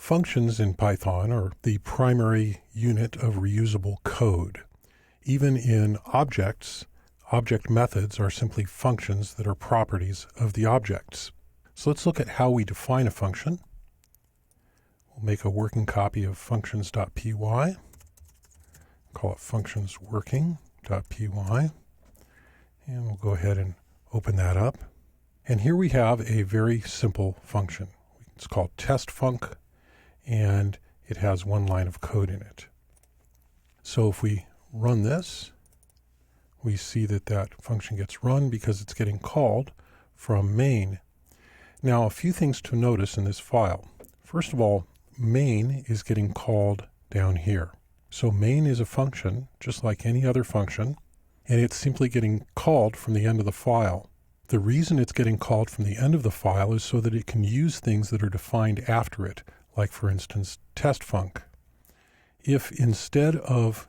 Functions in Python are the primary unit of reusable code. Even in objects, object methods are simply functions that are properties of the objects. So let's look at how we define a function. We'll make a working copy of functions.py, call it functionsworking.py, and we'll go ahead and open that up. And here we have a very simple function. It's called testfunc, and it has one line of code in it. So if we run this, we see that that function gets run because it's getting called from main. Now, a few things to notice in this file. First of all, main is getting called down here. So main is a function just like any other function, and it's simply getting called from the end of the file. The reason it's getting called from the end of the file is so that it can use things that are defined after it, like for instance, testfunc. If instead of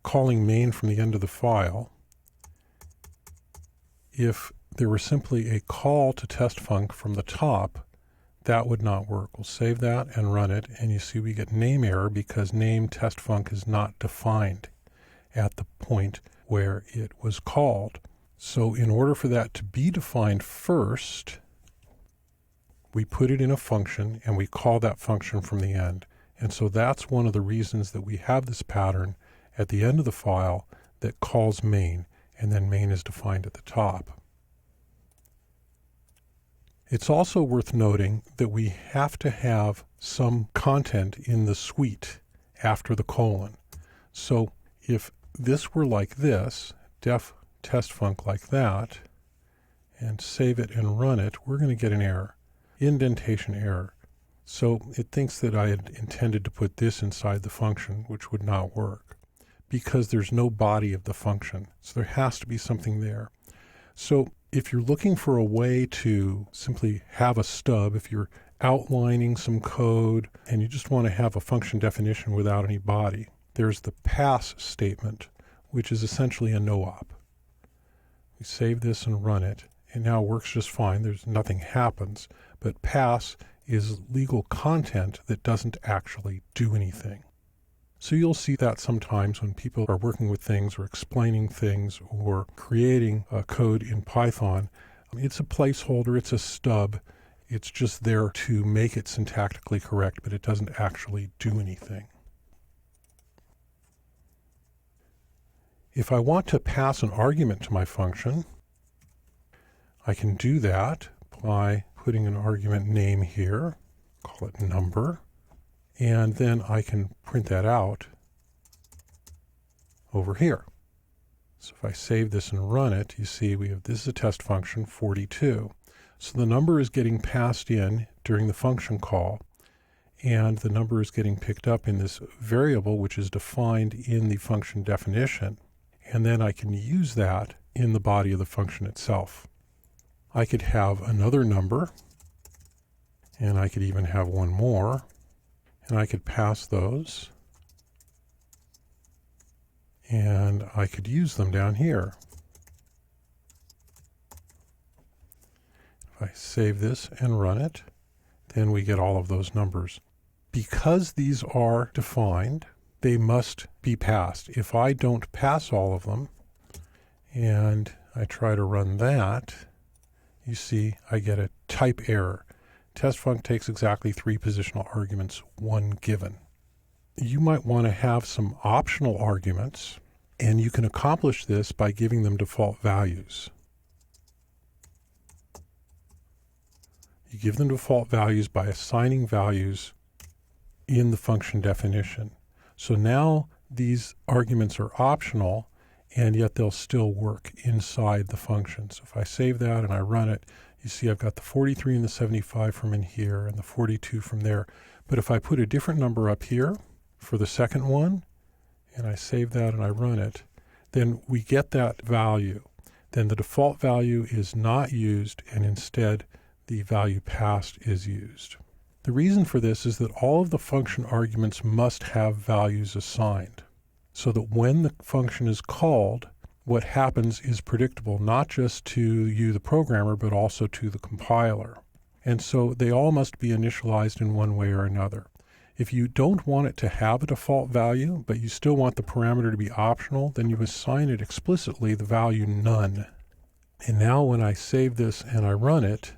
calling main from the end of the file, if there were simply a call to testfunc from the top, that would not work. We'll save that and run it, and you see we get name error because name testfunc is not defined at the point where it was called. So in order for that to be defined first, we put it in a function and we call that function from the end. And so that's one of the reasons that we have this pattern at the end of the file that calls main, and then main is defined at the top. It's also worth noting that we have to have some content in the suite after the colon. So if this were like this, def testfunc like that, and save it and run it, we're going to get an error. Indentation error. So it thinks that I had intended to put this inside the function, which would not work because there's no body of the function. So there has to be something there. So if you're looking for a way to simply have a stub, if you're outlining some code and you just want to have a function definition without any body, there's the pass statement, which is essentially a no-op. We save this and run it. It now works just fine. There's nothing happens, but pass is legal content that doesn't actually do anything. So you'll see that sometimes when people are working with things or explaining things or creating a code in Python. It's a placeholder, it's a stub. It's just there to make it syntactically correct, but it doesn't actually do anything. If I want to pass an argument to my function, I can do that by putting an argument name here, call it number, and then I can print that out over here. So if I save this and run it, you see we have, this is a test function 42. So the number is getting passed in during the function call, and the number is getting picked up in this variable which is defined in the function definition, and then I can use that in the body of the function itself. I could have another number, and I could even have one more, and I could pass those, and I could use them down here. If I save this and run it, then we get all of those numbers. Because these are defined, they must be passed. If I don't pass all of them, and I try to run that, you see I get a type error. Testfunc takes exactly 3 positional arguments, 1 given. You might want to have some optional arguments, and you can accomplish this by giving them default values. You give them default values by assigning values in the function definition. So now these arguments are optional, and yet they'll still work inside the function. So if I save that and I run it, you see I've got the 43 and the 75 from in here and the 42 from there. But if I put a different number up here for the second one, and I save that and I run it, then we get that value. Then the default value is not used, and instead the value passed is used. The reason for this is that all of the function arguments must have values assigned, so that when the function is called, what happens is predictable not just to you, the programmer, but also to the compiler. And so they all must be initialized in one way or another. If you don't want it to have a default value, but you still want the parameter to be optional, then you assign it explicitly the value none. And now when I save this and I run it,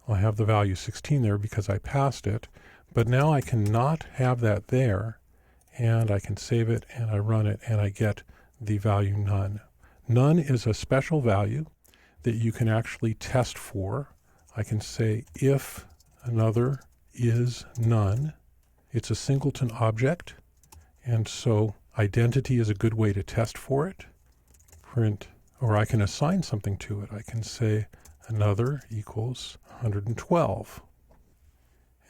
I have the value 16 there because I passed it, but now I cannot have that there, and I can save it and I run it and I get the value none. None is a special value that you can actually test for. I can say if another is none. It's a singleton object, and so identity is a good way to test for it. Print, or I can assign something to it. I can say another equals 112.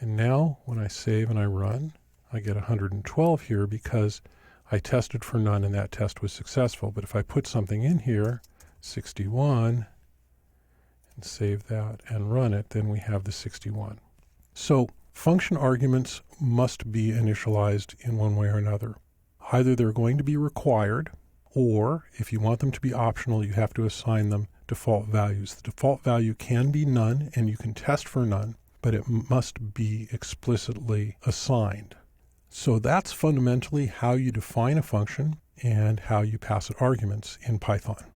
And now when I save and I run, I get 112 here because I tested for none and that test was successful. But if I put something in here, 61, and save that and run it, then we have the 61. So function arguments must be initialized in one way or another. Either they're going to be required, or if you want them to be optional, you have to assign them default values. The default value can be none, and you can test for none, but it must be explicitly assigned. So that's fundamentally how you define a function and how you pass it arguments in Python.